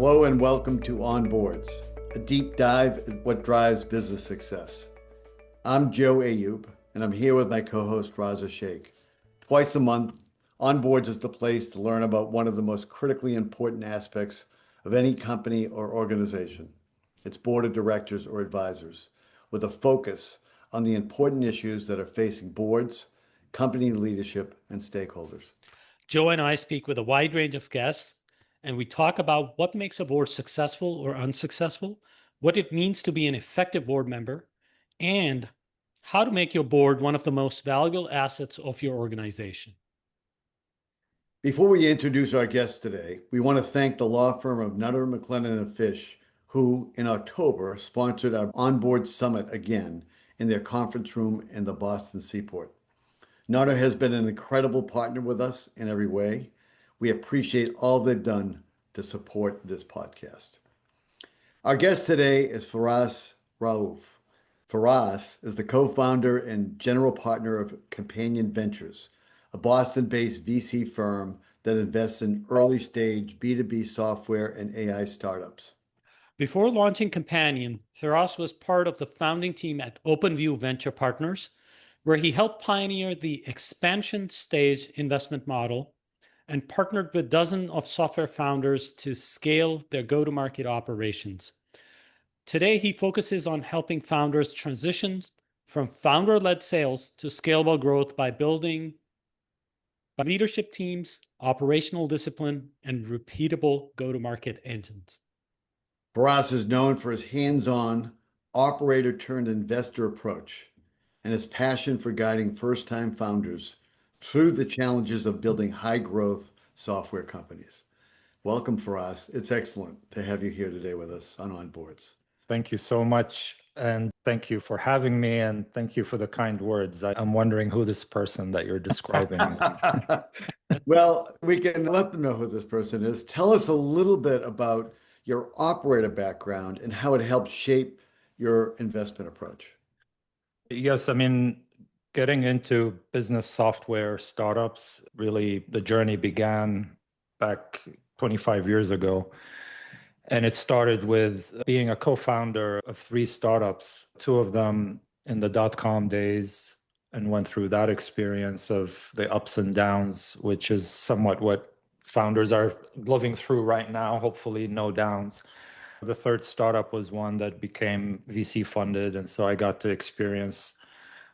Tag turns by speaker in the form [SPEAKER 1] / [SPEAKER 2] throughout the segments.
[SPEAKER 1] Hello and welcome to Onboards, a deep dive at what drives business success. I'm Joe Ayub, and I'm here with my co-host Raza Sheikh. Twice a month, Onboards is the place to learn about one of the most critically important aspects of any company or organization, its board of directors or advisors, with a focus on the important issues that are facing boards, company leadership, and stakeholders.
[SPEAKER 2] Joe and I speak with a wide range of guests, and we talk about what makes a board successful or unsuccessful, what it means to be an effective board member, and how to make your board one of the most valuable assets of your organization.
[SPEAKER 1] Before we introduce our guest today, we want to thank the law firm of Nutter, McLennan and Fish, who in October sponsored our Onboard Summit again in their conference room in the Boston Seaport. Nutter has been an incredible partner with us in every way. We appreciate all they've done to support this podcast. Our guest today is Firas Raouf. Firas is the co-founder and general partner of Companyon Ventures, a Boston-based VC firm that invests in early-stage B2B software and AI startups.
[SPEAKER 2] Before launching Companyon, Firas was part of the founding team at OpenView Venture Partners, where he helped pioneer the expansion stage investment model and partnered with dozens of software founders to scale their go-to-market operations. Today, he focuses on helping founders transition from founder-led sales to scalable growth by building leadership teams, operational discipline, and repeatable go-to-market engines.
[SPEAKER 1] Firas is known for his hands-on, operator-turned-investor approach and his passion for guiding first-time founders through the challenges of building high-growth software companies. Welcome, Firas. It's excellent to have you here today with us on Onboards.
[SPEAKER 3] Thank you so much. And thank you for having me. And thank you for the kind words. I'm wondering who this person that you're describing is.
[SPEAKER 1] Well, we can let them know who this person is. Tell us a little bit about your operator background and how it helped shape your investment approach.
[SPEAKER 3] Yes, I mean, getting into business software startups, really the journey began back 25 years ago. And it started with being a co-founder of 3 startups, 2 of them in the dot-com days, and went through that experience of the ups and downs, which is somewhat what founders are living through right now, hopefully no downs. The 3rd startup was one that became VC funded. And so I got to experience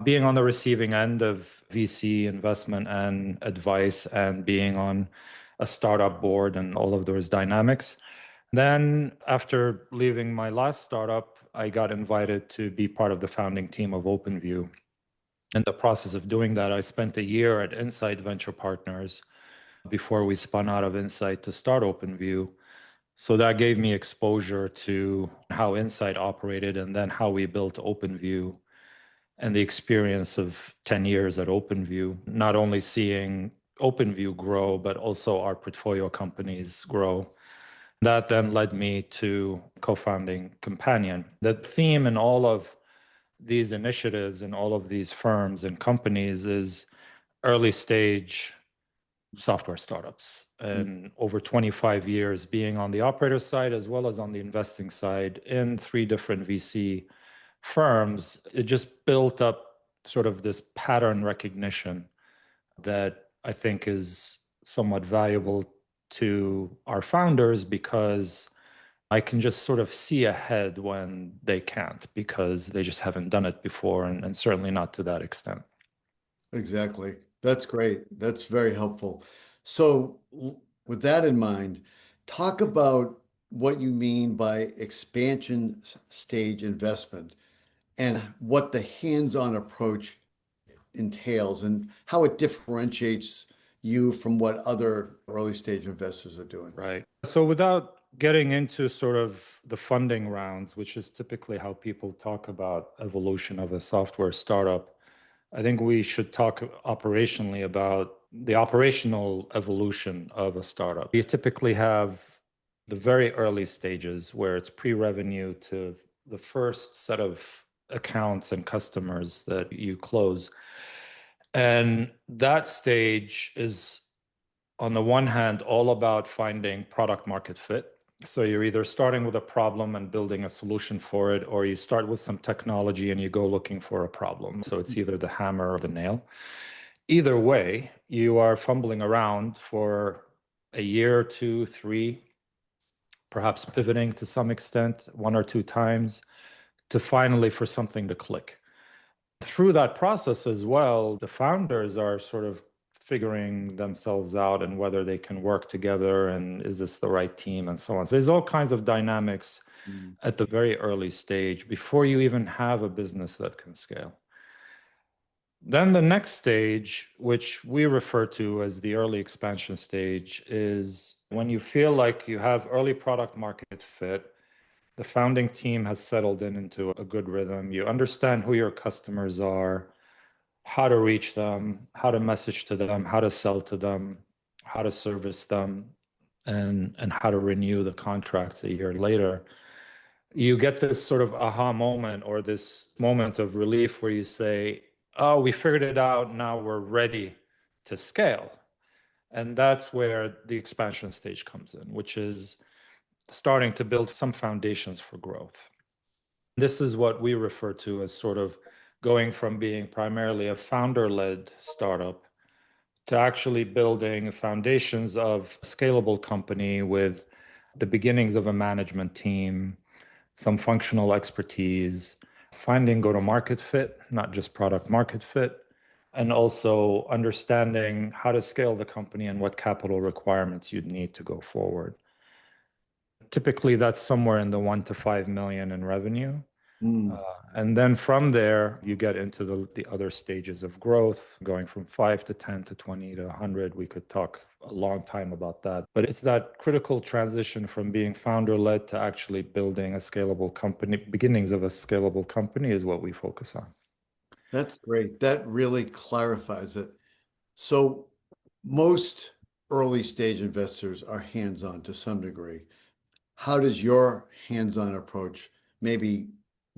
[SPEAKER 3] being on the receiving end of VC investment and advice and being on a startup board and all of those dynamics. Then after leaving my last startup, I got invited to be part of the founding team of OpenView. In the process of doing that, I spent a year at Insight Venture Partners before we spun out of Insight to start OpenView. So that gave me exposure to how Insight operated and then how we built OpenView and the experience of 10 years at OpenView, not only seeing OpenView grow, but also our portfolio companies grow. That then led me to co-founding Companyon. The theme in all of these initiatives and all of these firms and companies is early stage software startups. And over 25 years being on the operator side as well as on the investing side in 3 different VC firms, it just built up sort of this pattern recognition that I think is somewhat valuable to our founders because I can just sort of see ahead when they can't because they just haven't done it before and certainly not to that extent.
[SPEAKER 1] Exactly. That's great. That's very helpful. So with that in mind, talk about what you mean by expansion stage investment and what the hands-on approach entails and how it differentiates you from what other early stage investors are doing.
[SPEAKER 3] Right. So without getting into sort of the funding rounds, which is typically how people talk about evolution of a software startup, I think we should talk operationally about the operational evolution of a startup. You typically have the very early stages where it's pre-revenue to the first set of accounts and customers that you close. And that stage is, on the one hand, all about finding product market fit. So you're either starting with a problem and building a solution for it, or you start with some technology and you go looking for a problem. So it's either the hammer or the nail. Either way, you are fumbling around for a year, two, three, perhaps pivoting to some extent, one or two times, to finally for something to click. Through that process as well, the founders are sort of figuring themselves out and whether they can work together and is this the right team and so on. So there's all kinds of dynamics at the very early stage before you even have a business that can scale. Then the next stage, which we refer to as the early expansion stage, is when you feel like you have early product market fit, the founding team has settled into a good rhythm. You understand who your customers are, how to reach them, how to message to them, how to sell to them, how to service them, and how to renew the contracts a year later. You get this sort of aha moment or this moment of relief where you say, oh, we figured it out. Now we're ready to scale. And that's where the expansion stage comes in, which is starting to build some foundations for growth. This is what we refer to as sort of going from being primarily a founder-led startup to actually building foundations of a scalable company with the beginnings of a management team, some functional expertise, finding go-to-market fit, not just product market fit, and also understanding how to scale the company and what capital requirements you'd need to go forward. Typically, that's somewhere in the 1 to 5 million in revenue. And then from there, you get into the other stages of growth, going from 5 to 10 to 20 to 100. We could talk a long time about that. But it's that critical transition from being founder-led to actually building a scalable company. Beginnings of a scalable company is what we focus on.
[SPEAKER 1] That's great. That really clarifies it. So most early stage investors are hands-on to some degree. How does your hands-on approach maybe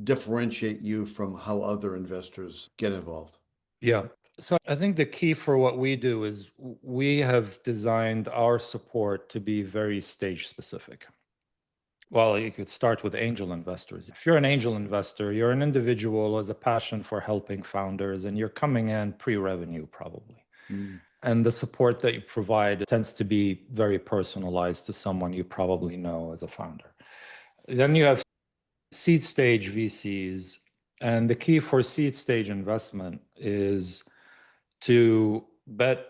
[SPEAKER 1] differentiate you from how other investors get involved?
[SPEAKER 3] Yeah. So I think the key for what we do is we have designed our support to be very stage specific. Well, you could start with angel investors. If you're an angel investor, you're an individual who has a passion for helping founders and you're coming in pre-revenue probably. And the support that you provide tends to be very personalized to someone you probably know as a founder. Then you have seed stage VCs. And the key for seed stage investment is to bet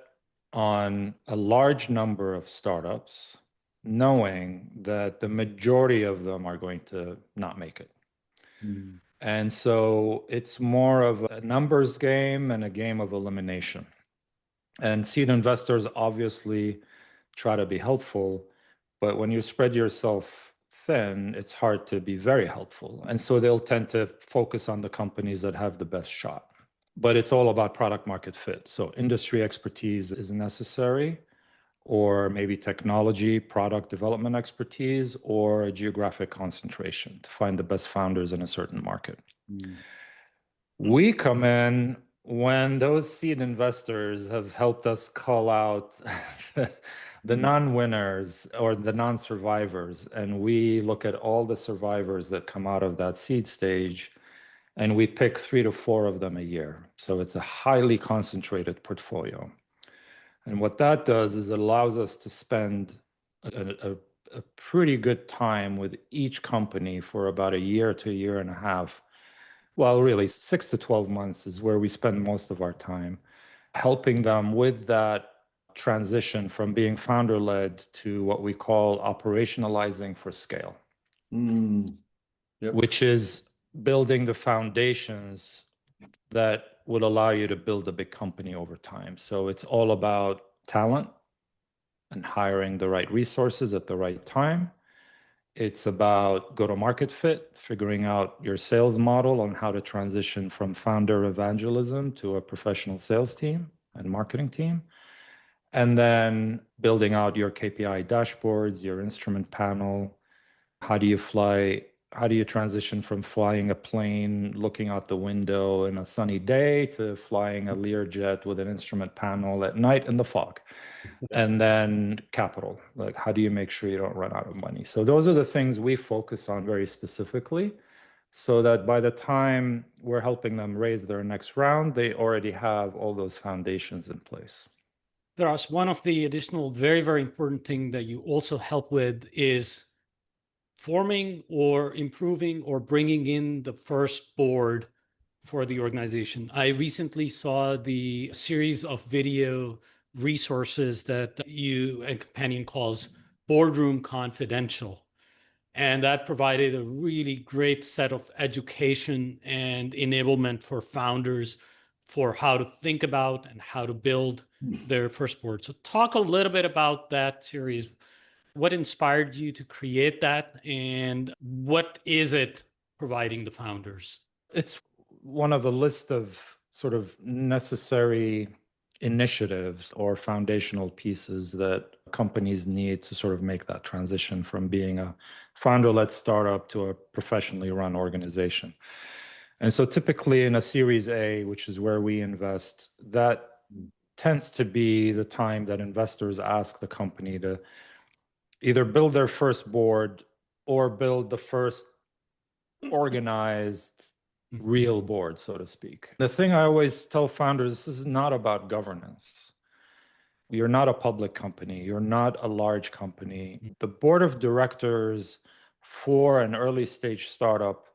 [SPEAKER 3] on a large number of startups, knowing that the majority of them are going to not make it. And so it's more of a numbers game and a game of elimination. And seed investors obviously try to be helpful, but when you spread yourself thin, it's hard to be very helpful. And so they'll tend to focus on the companies that have the best shot. But it's all about product market fit. So industry expertise is necessary, or maybe technology, product development expertise, or a geographic concentration to find the best founders in a certain market. We come in when those seed investors have helped us call out the non-winners or the non-survivors. And we look at all the survivors that come out of that seed stage, and we pick 3 to 4 of them a year. So it's a highly concentrated portfolio. And what that does is it allows us to spend a pretty good time with each company for about a year to a year and a half. Well, really, 6 to 12 months is where we spend most of our time, helping them with that transition from being founder-led to what we call operationalizing for scale, which is building the foundations that would allow you to build a big company over time. So it's all about talent and hiring the right resources at the right time. It's about go-to-market fit, figuring out your sales model on how to transition from founder evangelism to a professional sales team and marketing team. And then building out your KPI dashboards, your instrument panel. How do you fly how do you transition from flying a plane looking out the window in a sunny day to flying a Learjet with an instrument panel at night in the fog? And then capital, like how do you make sure you don't run out of money? So those are the things we focus on very specifically, so that by the time we're helping them raise their next round, they already have all those foundations in place.
[SPEAKER 2] There's one of the additional very, very important thing that you also help with is forming or improving or bringing in the first board for the organization. I recently saw the series of video resources that you and Companyon calls Boardroom Confidential. And that provided a really great set of education and enablement for founders for how to think about and how to build their first board. So talk a little bit about that series. What inspired you to create that, and what is it providing the founders?
[SPEAKER 3] It's one of a list of sort of necessary initiatives or foundational pieces that companies need to sort of make that transition from being a founder-led startup to a professionally run organization. And so typically in a Series A, which is where we invest, that tends to be the time that investors ask the company to either build their first board or build the first organized real board, so to speak. The thing I always tell founders, this is not about governance. You're not a public company. You're not a large company. The board of directors for an early stage startup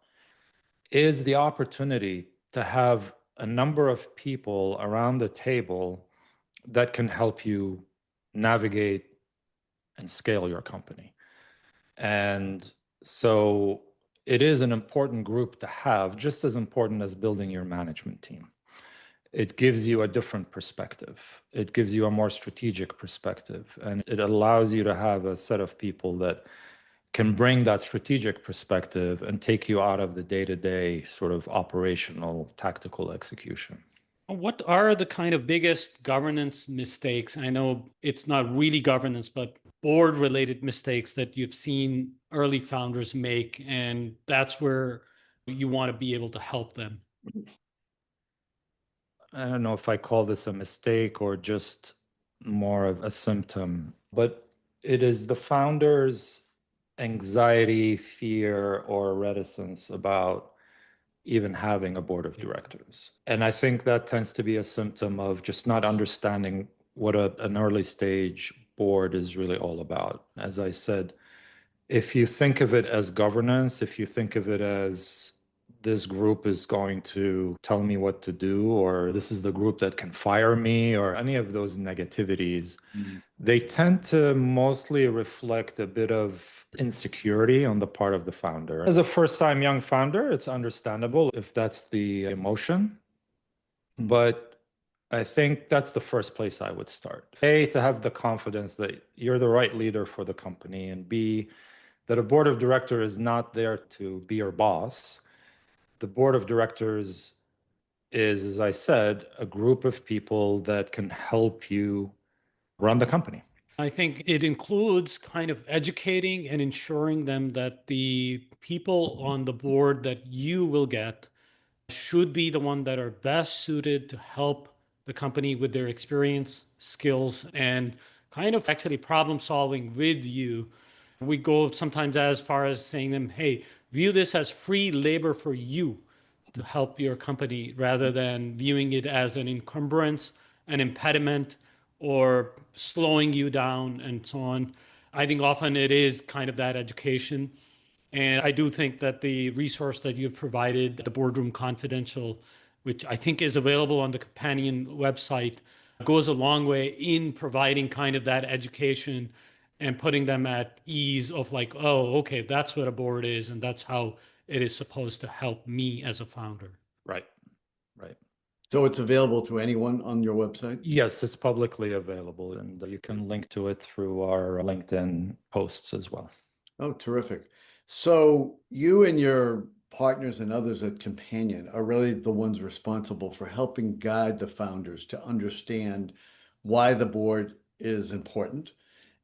[SPEAKER 3] is the opportunity to have a number of people around the table that can help you navigate and scale your company. And so it is an important group to have, just as important as building your management team. It gives you a different perspective. It gives you a more strategic perspective, and it allows you to have a set of people that can bring that strategic perspective and take you out of the day-to-day sort of operational, tactical execution.
[SPEAKER 2] What are the kind of biggest governance mistakes? I know it's not really governance, but board related mistakes that you've seen early founders make, and that's where you want to be able to help them.
[SPEAKER 3] I don't know if I call this a mistake or just more of a symptom, but it is the founder's anxiety, fear, or reticence about even having a board of directors. And I think that tends to be a symptom of just not understanding what an early stage board is really all about. As I said, if you think of it as governance, if you think of it as this group is going to tell me what to do, or this is the group that can fire me, or any of those negativities, they tend to mostly reflect a bit of insecurity on the part of the founder. As a first-time young founder, it's understandable if that's the emotion, but I think that's the first place I would start. A, to have the confidence that you're the right leader for the company, and B, that a board of directors is not there to be your boss. The board of directors is, as I said, a group of people that can help you run the company.
[SPEAKER 2] I think it includes kind of educating and ensuring them that the people on the board that you will get should be the one that are best suited to help the company with their experience, skills, and kind of actually problem solving with you. We go sometimes as far as saying them, hey, view this as free labor for you to help your company rather than viewing it as an encumbrance, an impediment, or slowing you down and so on. I think often it is kind of that education. And I do think that the resource that you've provided, the Boardroom Confidential, which I think is available on the Companyon website, goes a long way in providing kind of that education and putting them at ease of like, oh, okay, that's what a board is, and that's how it is supposed to help me as a founder.
[SPEAKER 3] Right, right.
[SPEAKER 1] So it's available to anyone on your website?
[SPEAKER 3] Yes, it's publicly available, and you can link to it through our LinkedIn posts as well.
[SPEAKER 1] Oh, terrific. So you and your partners and others at Companyon are really the ones responsible for helping guide the founders to understand why the board is important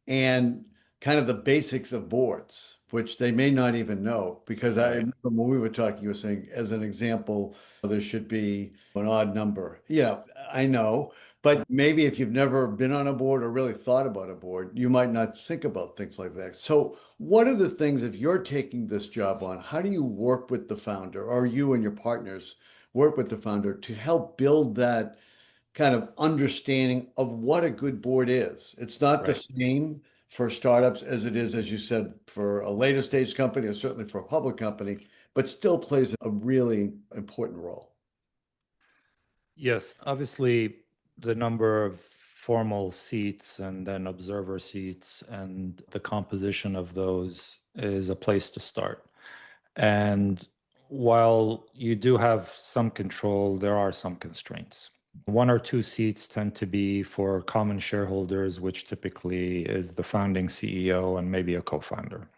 [SPEAKER 1] and kind of the basics of boards, which they may not even know. Because I
[SPEAKER 3] Right.
[SPEAKER 1] remember when we were talking, you were saying, as an example, there should be an odd number. Yeah, I know. But maybe if you've never been on a board or really thought about a board, you might not think about things like that. So, what are the things, if you're taking this job on, how do you work with the founder, or you and your partners work with the founder to help build that kind of understanding of what a good board is? It's not the
[SPEAKER 3] Right.
[SPEAKER 1] same for startups as it is, as you said, for a later stage company, or certainly for a public company, but still plays a really important role.
[SPEAKER 3] Yes, obviously, the number of formal seats and then observer seats and the composition of those is a place to start. And while you do have some control, there are some constraints. One or two seats tend to be for common shareholders, which typically is the founding CEO and maybe a co-founder.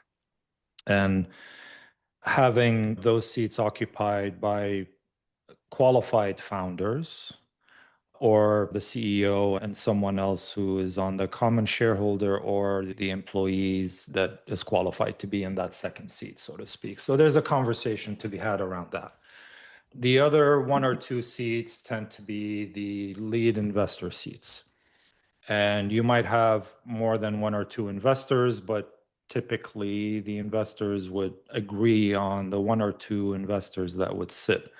[SPEAKER 3] And having those seats occupied by qualified founders or the CEO and someone else who is on the common shareholder or the employees that is qualified to be in that second seat, so to speak. So there's a conversation to be had around that. The other one or two seats tend to be the lead investor seats. And you might have more than one or two investors, but typically the investors would agree on the one or two investors that would sit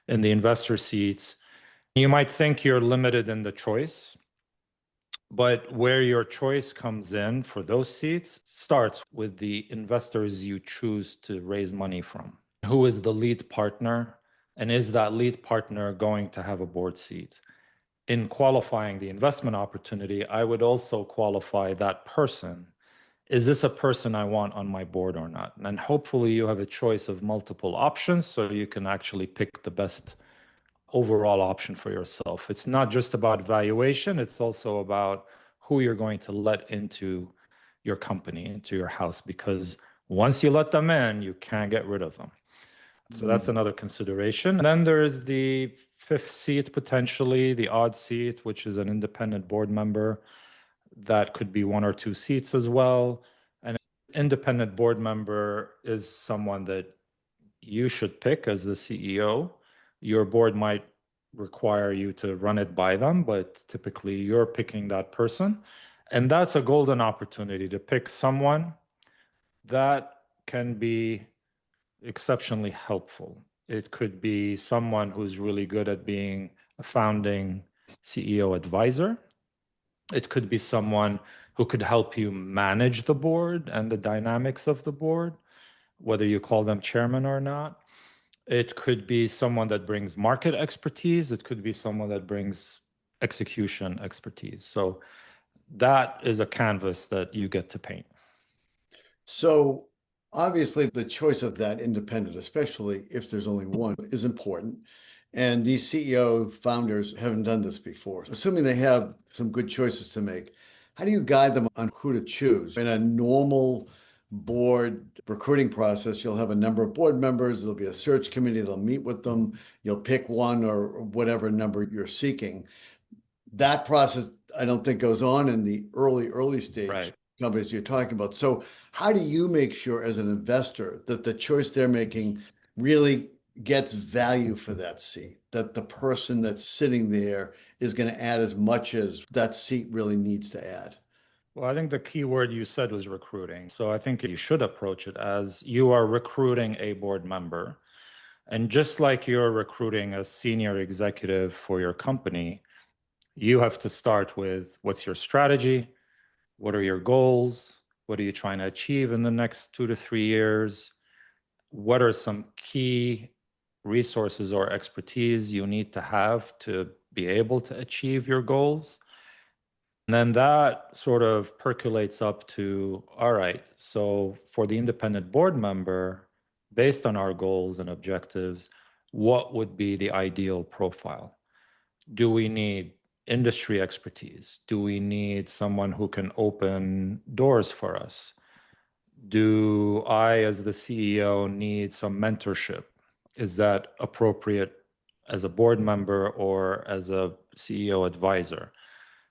[SPEAKER 3] in the investor seats. You might think you're limited in the choice, but where your choice comes in for those seats starts with the investors you choose to raise money from. Who is the lead partner? And is that lead partner going to have a board seat? In qualifying the investment opportunity, I would also qualify that person. Is this a person I want on my board or not? And hopefully you have a choice of multiple options so you can actually pick the best overall option for yourself. It's not just about valuation, it's also about who you're going to let into your company, into your house, because once you let them in, you can't get rid of them. So that's
[SPEAKER 1] Mm.
[SPEAKER 3] another consideration. And then there's the fifth seat, potentially the odd seat, which is an independent board member. That could be one or two seats as well. An independent board member is someone that you should pick as the CEO. Your board might require you to run it by them, but typically you're picking that person. And that's a golden opportunity to pick someone that can be exceptionally helpful. It could be someone who's really good at being a founding CEO advisor. It could be someone who could help you manage the board and the dynamics of the board, whether you call them chairman or not. It could be someone that brings market expertise. It could be someone that brings execution expertise. So that is a canvas that you get to paint.
[SPEAKER 1] So obviously the choice of that independent, especially if there's only one, is important. And these CEO founders haven't done this before. Assuming they have some good choices to make, how do you guide them on who to choose? In a normal board recruiting process, you'll have a number of board members, there'll be a search committee, they'll meet with them, you'll pick one or whatever number you're seeking. That process, I don't think goes on in the early stage
[SPEAKER 3] Right.
[SPEAKER 1] companies you're talking about. So how do you make sure as an investor that the choice they're making really gets value for that seat, that the person that's sitting there is going to add as much as that seat really needs to add?
[SPEAKER 3] Well, I think the key word you said was recruiting. So I think you should approach it as you are recruiting a board member. And just like you're recruiting a senior executive for your company, you have to start with what's your strategy? What are your goals? What are you trying to achieve in the next 2 to 3 years? What are some key resources or expertise you need to have to be able to achieve your goals? And then that sort of percolates up to, all right, so for the independent board member, based on our goals and objectives, what would be the ideal profile? Do we need industry expertise? Do we need someone who can open doors for us? Do I, as the CEO, need some mentorship? Is that appropriate as a board member or as a CEO advisor?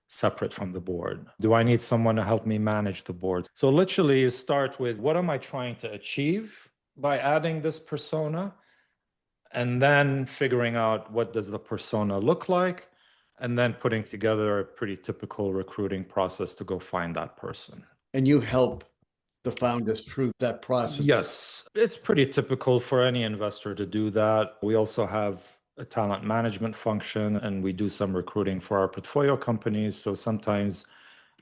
[SPEAKER 3] separate from the board? Do I need someone to help me manage the board? So literally you start with, what am I trying to achieve by adding this persona? And then figuring out, what does the persona look like? And then putting together a pretty typical recruiting process to go find that person.
[SPEAKER 1] And you help the founders through that process.
[SPEAKER 3] Yes, it's pretty typical for any investor to do that. We also have a talent management function, and we do some recruiting for our portfolio companies. So sometimes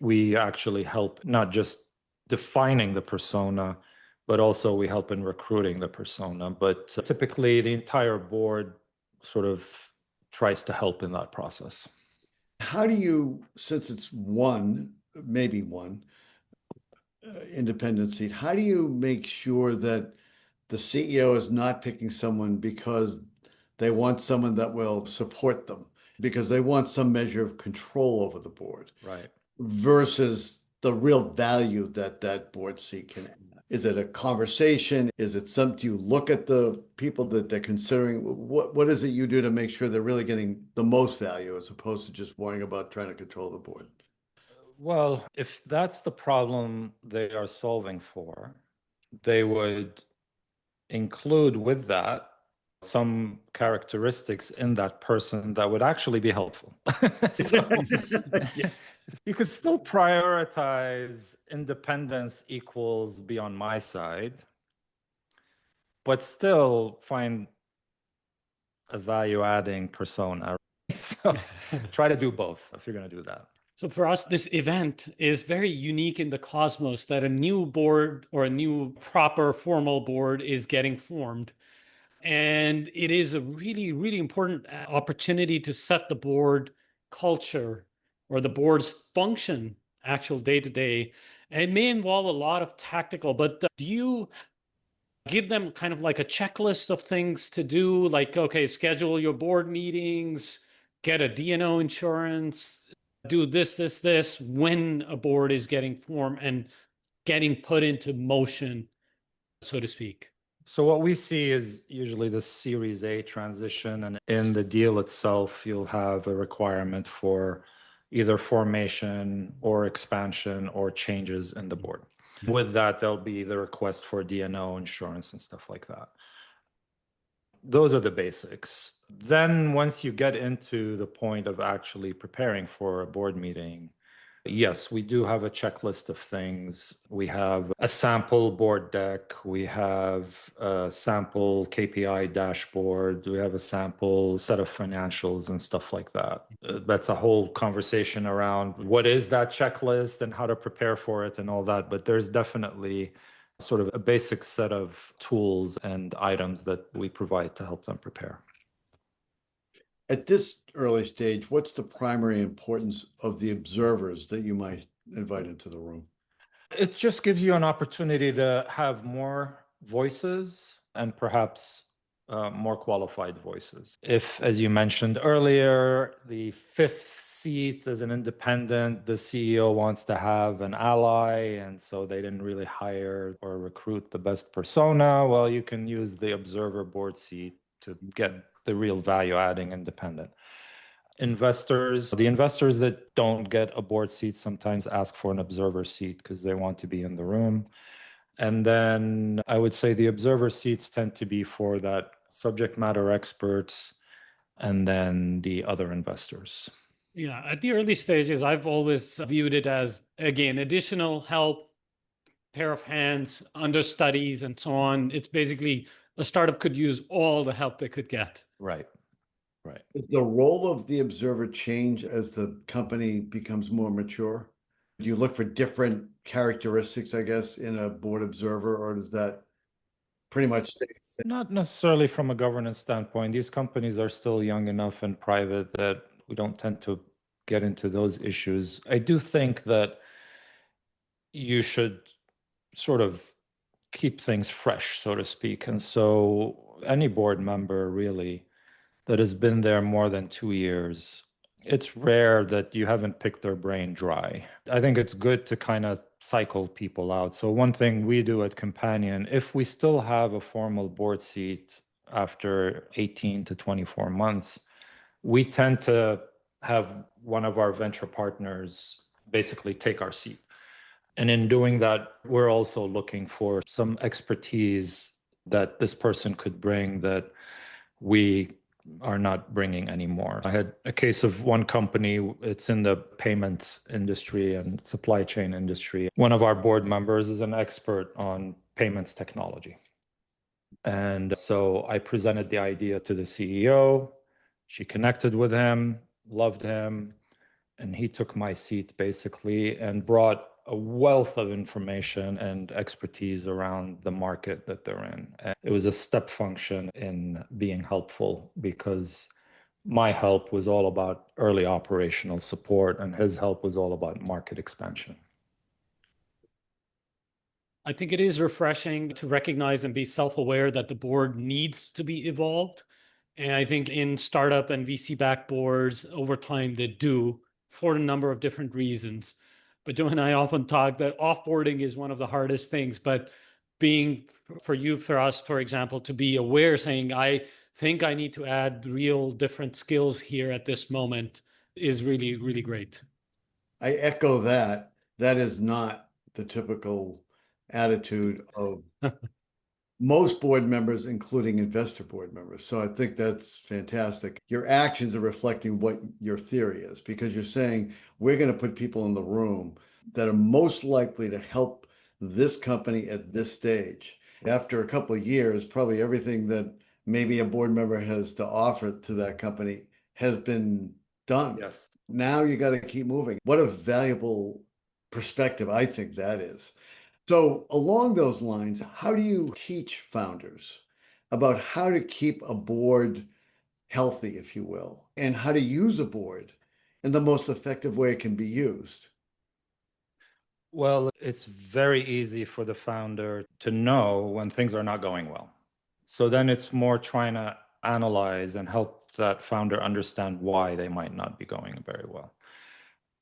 [SPEAKER 3] we actually help not just defining the persona, but also we help in recruiting the persona. But typically, the entire board sort of tries to help in that process.
[SPEAKER 1] How do you, since it's one, maybe one independent seat, how do you make sure that the CEO is not picking someone because they want someone that will support them, because they want some measure of control over the board,
[SPEAKER 3] Right.
[SPEAKER 1] versus the real value that that board seat can add? Is it a conversation? Is it something you look at the people that they're considering? What is it you do to make sure they're really getting the most value as opposed to just worrying about trying to control the board?
[SPEAKER 3] Well, if that's the problem they are solving for, they would include with that some characteristics in that person that would actually be helpful. So
[SPEAKER 1] Yeah.
[SPEAKER 3] you could still prioritize independence equals be on my side, but still find a value adding persona. So try to do both if you're going to do that.
[SPEAKER 2] So for us, this event is very unique in the cosmos that a new board or a new proper formal board is getting formed. And it is a really, really important opportunity to set the board culture or the board's function, actual day to day. It may involve a lot of tactical, but do you give them kind of like a checklist of things to do? Like, okay, schedule your board meetings, get a D&O insurance, do this, when a board is getting formed and getting put into motion, so to speak.
[SPEAKER 3] So what we see is usually the Series A transition, and in the deal itself, you'll have a requirement for either formation or expansion or changes in the board. With that, there'll be the request for D&O insurance and stuff like that. Those are the basics. Then once you get into the point of actually preparing for a board meeting, yes, we do have a checklist of things. We have a sample board deck. We have a sample KPI dashboard. We have a sample set of financials and stuff like that. That's a whole conversation around what is that checklist and how to prepare for it and all that. But there's definitely sort of a basic set of tools and items that we provide to help them prepare.
[SPEAKER 1] At this early stage, what's the primary importance of the observers that you might invite into the room?
[SPEAKER 3] It just gives you an opportunity to have more voices and perhaps more qualified voices. If, as you mentioned earlier, the fifth seat is an independent, the CEO wants to have an ally, and so they didn't really hire or recruit the best persona, well, you can use the observer board seat to get the real value adding independent. The investors that don't get a board seat sometimes ask for an observer seat because they want to be in the room. And then I would say the observer seats tend to be for that subject matter experts and then the other investors.
[SPEAKER 2] Yeah, at the early stages, I've always viewed it as, again, additional help, pair of hands, understudies, and so on. It's basically a startup could use all the help they could get.
[SPEAKER 3] Right. Right.
[SPEAKER 1] Does the role of the observer change as the company becomes more mature? Do you look for different characteristics, I guess, in a board observer, or does that pretty much stay the same?
[SPEAKER 3] Not necessarily from a governance standpoint. These companies are still young enough and private that we don't tend to get into those issues. I do think that you should sort of keep things fresh, so to speak. And so any board member really that has been there more than 2 years, it's rare that you haven't picked their brain dry. I think it's good to kind of cycle people out. So one thing we do at Companyon, if we still have a formal board seat after 18 to 24 months, we tend to have one of our venture partners basically take our seat. And in doing that, we're also looking for some expertise that this person could bring that we are not bringing anymore. I had a case of one company, it's in the payments industry and supply chain industry. One of our board members is an expert on payments technology. And so I presented the idea to the CEO. She connected with him, loved him, and he took my seat basically and brought a wealth of information and expertise around the market that they're in. And it was a step function in being helpful because my help was all about early operational support and his help was all about market expansion.
[SPEAKER 2] I think it is refreshing to recognize and be self-aware that the board needs to be evolved. And I think in startup and VC-backed boards over time, they do for a number of different reasons. But Joe and I often talk that offboarding is one of the hardest things, but being for you, for us, for example, to be aware, saying, I think I need to add real different skills here at this moment is really, really great.
[SPEAKER 1] I echo that. That is not the typical attitude of most board members, including investor board members. So I think that's fantastic. Your actions are reflecting what your theory is, because you're saying we're going to put people in the room that are most likely to help this company at this stage. After a couple of years, probably everything that maybe a board member has to offer to that company has been done.
[SPEAKER 3] Yes.
[SPEAKER 1] Now you got to keep moving. What a valuable perspective I think that is. So along those lines, how do you teach founders about how to keep a board healthy, if you will, and how to use a board in the most effective way it can be used?
[SPEAKER 3] Well, it's very easy for the founder to know when things are not going well. So then it's more trying to analyze and help that founder understand why they might not be going very well.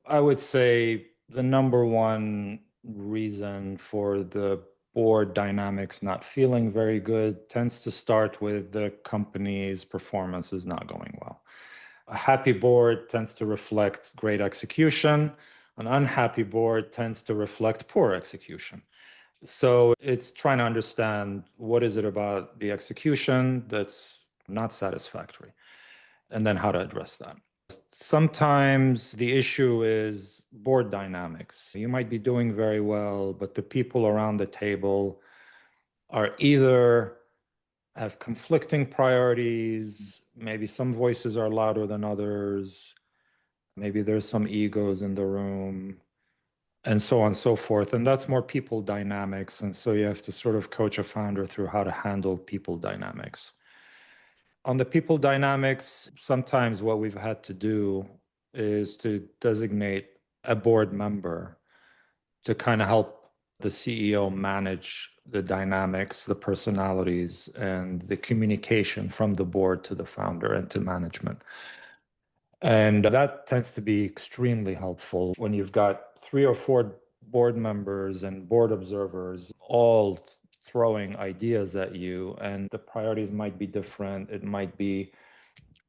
[SPEAKER 3] I would say the number one reason for the board dynamics not feeling very good tends to start with the company's performance is not going well. A happy board tends to reflect great execution. An unhappy board tends to reflect poor execution. So it's trying to understand what is it about the execution that's not satisfactory, and then how to address that. Sometimes the issue is board dynamics. You might be doing very well, but the people around the table are either have conflicting priorities, maybe some voices are louder than others, maybe there's some egos in the room, and so on and so forth. And that's more people dynamics. And so you have to sort of coach a founder through how to handle people dynamics. On the people dynamics, sometimes what we've had to do is to designate a board member to kind of help the CEO manage the dynamics, the personalities, and the communication from the board to the founder and to management. And that tends to be extremely helpful when you've got 3 or 4 board members and board observers all throwing ideas at you, and the priorities might be different. It might be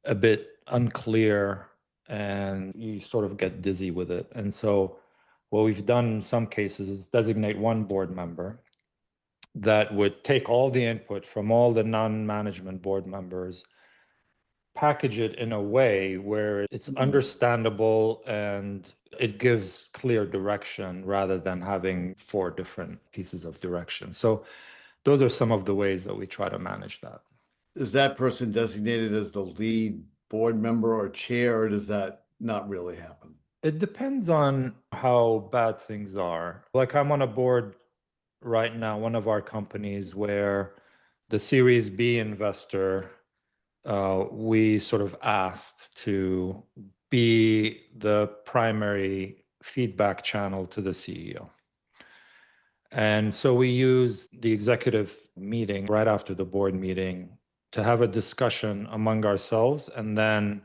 [SPEAKER 3] a bit unclear, and you sort of get dizzy with it. And so what we've done in some cases is designate one board member that would take all the input from all the non-management board members, package it in a way where it's understandable and it gives clear direction rather than having 4 different pieces of direction. So those are some of the ways that we try to manage that.
[SPEAKER 1] Is that person designated as the lead board member or chair, or does that not really happen?
[SPEAKER 3] It depends on how bad things are. Like I'm on a board right now, one of our companies where the Series B investor, we sort of asked to be the primary feedback channel to the CEO. And so we use the executive meeting right after the board meeting to have a discussion among ourselves, and then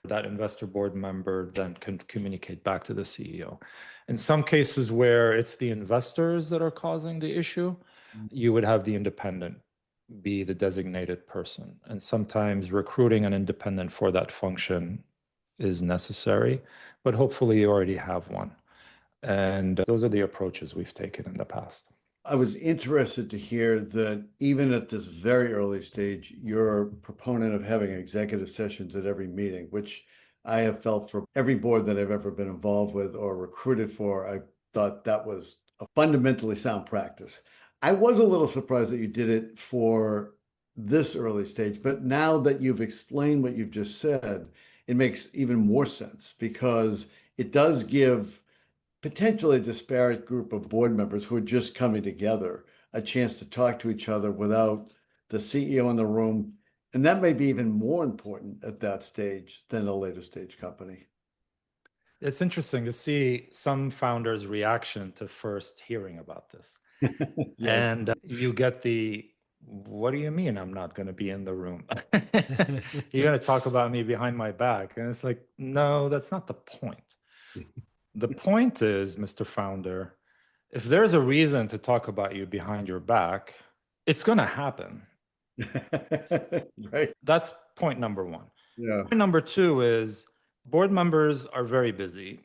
[SPEAKER 3] that investor board member then can communicate back to the CEO. In some cases where it's the investors that are causing the issue, you would have the independent be the designated person. And sometimes recruiting an independent for that function is necessary, but hopefully you already have one. And those are the approaches we've taken in the past.
[SPEAKER 1] I was interested to hear that even at this very early stage, you're a proponent of having executive sessions at every meeting, which I have felt for every board that I've ever been involved with or recruited for. I thought that was a fundamentally sound practice. I was a little surprised that you did it for this early stage, but now that you've explained what you've just said, it makes even more sense because it does give potentially a disparate group of board members who are just coming together a chance to talk to each other without the CEO in the room. And that may be even more important at that stage than a later stage company.
[SPEAKER 3] It's interesting to see some founders' reaction to first hearing about this.
[SPEAKER 1] Yeah.
[SPEAKER 3] And you get the, what do you mean I'm not going to be in the room? You're going to talk about me behind my back. And it's like, no, that's not the point. The point is, Mr. Founder, if there's a reason to talk about you behind your back, it's going to happen.
[SPEAKER 1] Right.
[SPEAKER 3] That's point number one.
[SPEAKER 1] Yeah.
[SPEAKER 3] Point number two is board members are very busy.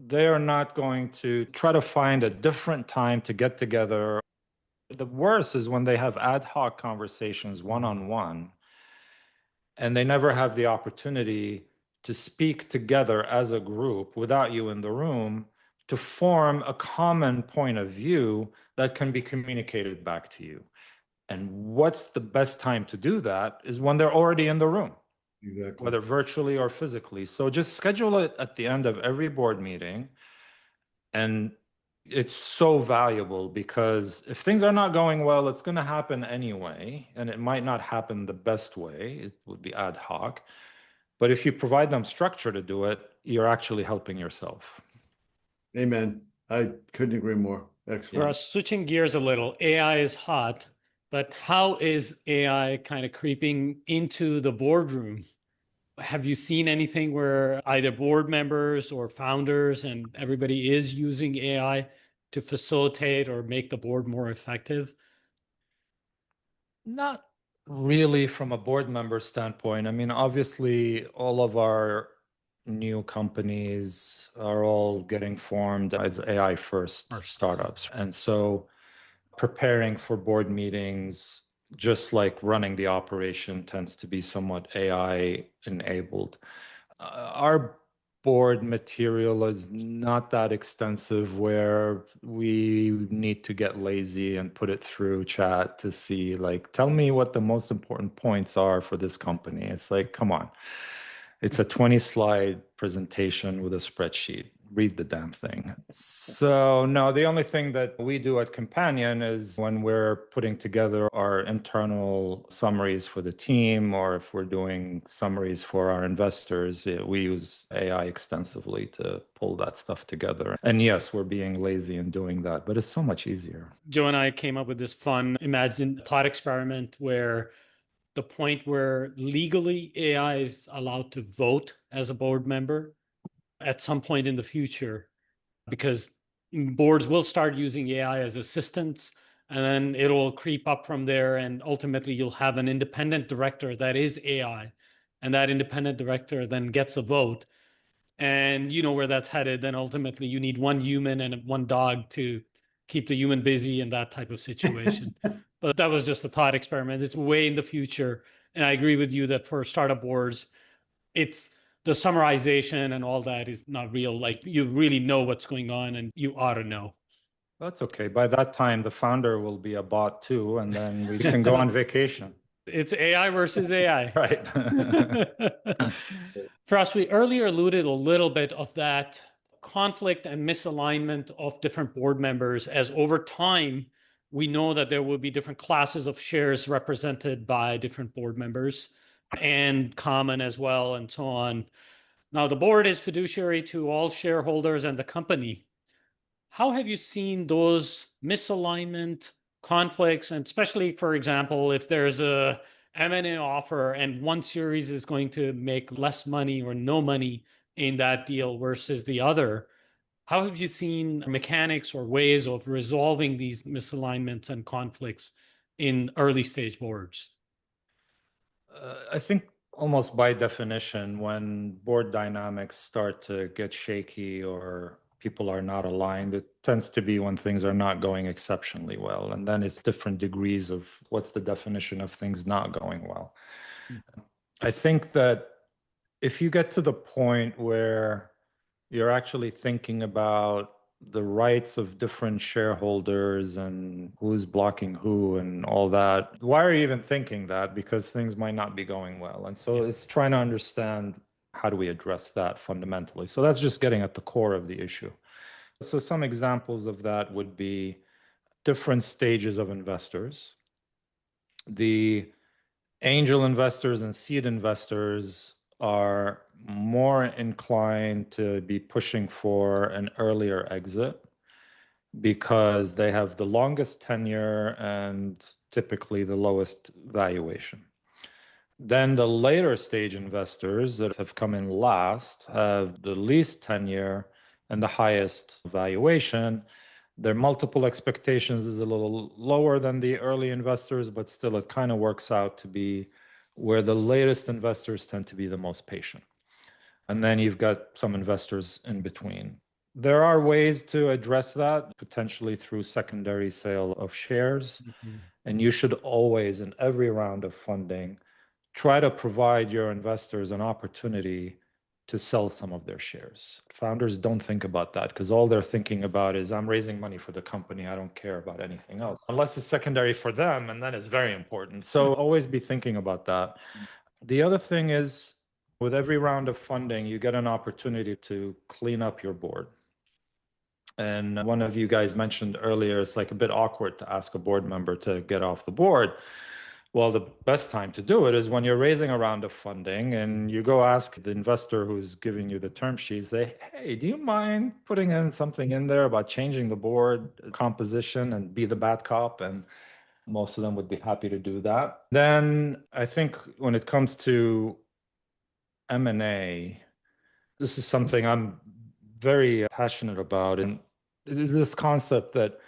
[SPEAKER 3] They are not going to try to find a different time to get together. The worst is when they have ad hoc conversations one-on-one and they never have the opportunity to speak together as a group without you in the room to form a common point of view that can be communicated back to you. And what's the best time to do that is when they're already in the room,
[SPEAKER 1] Exactly.
[SPEAKER 3] whether virtually or physically. So just schedule it at the end of every board meeting. And it's so valuable because if things are not going well, it's going to happen anyway. And it might not happen the best way, it would be ad hoc. But if you provide them structure to do it, you're actually helping yourself.
[SPEAKER 1] Amen. I couldn't agree more.
[SPEAKER 2] For
[SPEAKER 1] Excellent.
[SPEAKER 2] us, switching gears a little, AI is hot, but how is AI kind of creeping into the boardroom? Have you seen anything where either board members or founders and everybody is using AI to facilitate or make the board more effective?
[SPEAKER 3] Not really from a board member standpoint. I mean, obviously, all of our new companies are all getting formed as AI first startups. And so preparing for board meetings, just like running the operation, tends to be somewhat AI enabled. Our board material is not that extensive where we need to get lazy and put it through chat to see, like, tell me what the most important points are for this company. It's like, come on. It's a 20-slide presentation with a spreadsheet. Read the damn thing. So, no, the only thing that we do at Companyon is when we're putting together our internal summaries for the team, or if we're doing summaries for our investors, we use AI extensively to pull that stuff together. And yes, we're being lazy in doing that, but it's so much easier.
[SPEAKER 2] Joe and I came up with this fun, imagine thought experiment where the point where legally AI is allowed to vote as a board member at some point in the future, because boards will start using AI as assistants, and then it'll creep up from there. And ultimately, you'll have an independent director that is AI. And that independent director then gets a vote. And you know where that's headed. Then ultimately, you need one human and one dog to keep the human busy in that type of situation. But that was just a thought experiment. It's way in the future. And I agree with you that for startup boards, it's the summarization and all that is not real. Like you really know what's going on and you ought to know.
[SPEAKER 3] That's okay. By that time, the founder will be a bot too, and then we can go on vacation.
[SPEAKER 2] It's AI versus AI.
[SPEAKER 3] Right.
[SPEAKER 2] For us, we earlier alluded a little bit of that conflict and misalignment of different board members, as over time, we know that there will be different classes of shares represented by different board members and common as well, and so on. Now, the board is fiduciary to all shareholders and the company. How have you seen those misalignment conflicts, and especially, for example, if there's a M&A offer and one series is going to make less money or no money in that deal versus the other, how have you seen mechanics or ways of resolving these misalignments and conflicts in early stage boards?
[SPEAKER 3] I think almost by definition, when board dynamics start to get shaky or people are not aligned, it tends to be when things are not going exceptionally well. And then it's different degrees of what's the definition of things not going well. I think that if you get to the point where you're actually thinking about the rights of different shareholders and who's blocking who and all that, why are you even thinking that? Because things might not be going well. And so it's trying to understand, how do we address that fundamentally? So that's just getting at the core of the issue. So some examples of that would be different stages of investors. The angel investors and seed investors are more inclined to be pushing for an earlier exit because they have the longest tenure and typically the lowest valuation. Then the later stage investors that have come in last have the least tenure and the highest valuation. Their multiple expectations is a little lower than the early investors, but still it kind of works out to be where the latest investors tend to be the most patient. And then you've got some investors in between. There are ways to address that, potentially through secondary sale of shares. And you should always, in every round of funding, try to provide your investors an opportunity to sell some of their shares. Founders don't think about that because all they're thinking about is, I'm raising money for the company. I don't care about anything else, unless it's secondary for them, and then it's very important. So always be thinking about that. The other thing is, with every round of funding, you get an opportunity to clean up your board. And one of you guys mentioned earlier, it's like a bit awkward to ask a board member to get off the board. Well, the best time to do it is when you're raising a round of funding and you go ask the investor who's giving you the term sheet, say, hey, do you mind putting in something in there about changing the board composition and be the bad cop? And most of them would be happy to do that. Then I think when it comes to M&A, this is something I'm very passionate about. And it is this concept that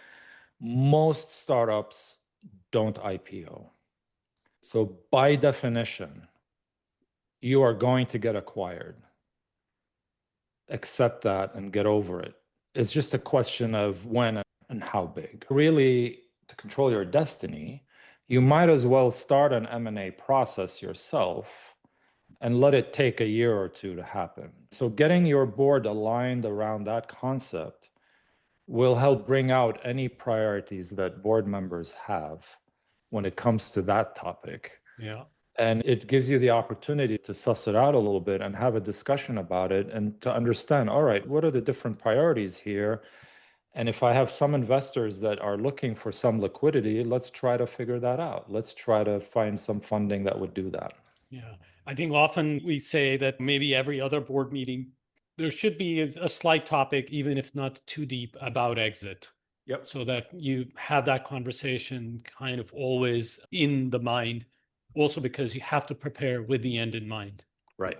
[SPEAKER 3] most startups don't IPO. So by definition, you are going to get acquired. Accept that and get over it. It's just a question of when and how big. Really, to control your destiny, you might as well start an M&A process yourself and let it take a year or two to happen. So getting your board aligned around that concept will help bring out any priorities that board members have when it comes to that topic.
[SPEAKER 2] Yeah.
[SPEAKER 3] And it gives you the opportunity to suss it out a little bit and have a discussion about it and to understand, all right, what are the different priorities here? And if I have some investors that are looking for some liquidity, let's try to figure that out. Let's try to find some funding that would do that.
[SPEAKER 2] Yeah. I think often we say that maybe every other board meeting, there should be a slight topic, even if not too deep, about exit.
[SPEAKER 3] Yep.
[SPEAKER 2] So that you have that conversation kind of always in the mind, also because you have to prepare with the end in mind.
[SPEAKER 3] Right.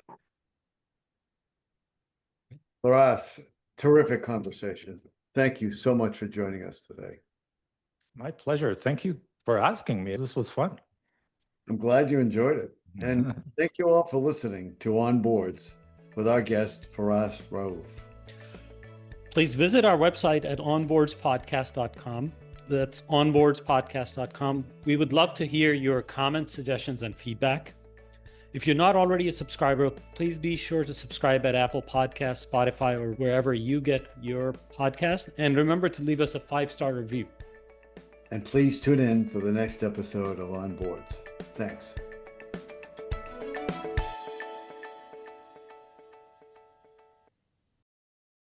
[SPEAKER 1] Firas, terrific conversation. Thank you so much for joining us today.
[SPEAKER 3] My pleasure. Thank you for asking me. This was fun.
[SPEAKER 1] I'm glad you enjoyed it. And thank you all for listening to On Boards with our guest, Firas Raouf.
[SPEAKER 2] Please visit our website at onboardspodcast.com. That's onboardspodcast.com. We would love to hear your comments, suggestions, and feedback. If you're not already a subscriber, please be sure to subscribe at Apple Podcasts, Spotify, or wherever you get your podcast. And remember to leave us a 5-star review.
[SPEAKER 1] And please tune in for the next episode of On Boards. Thanks.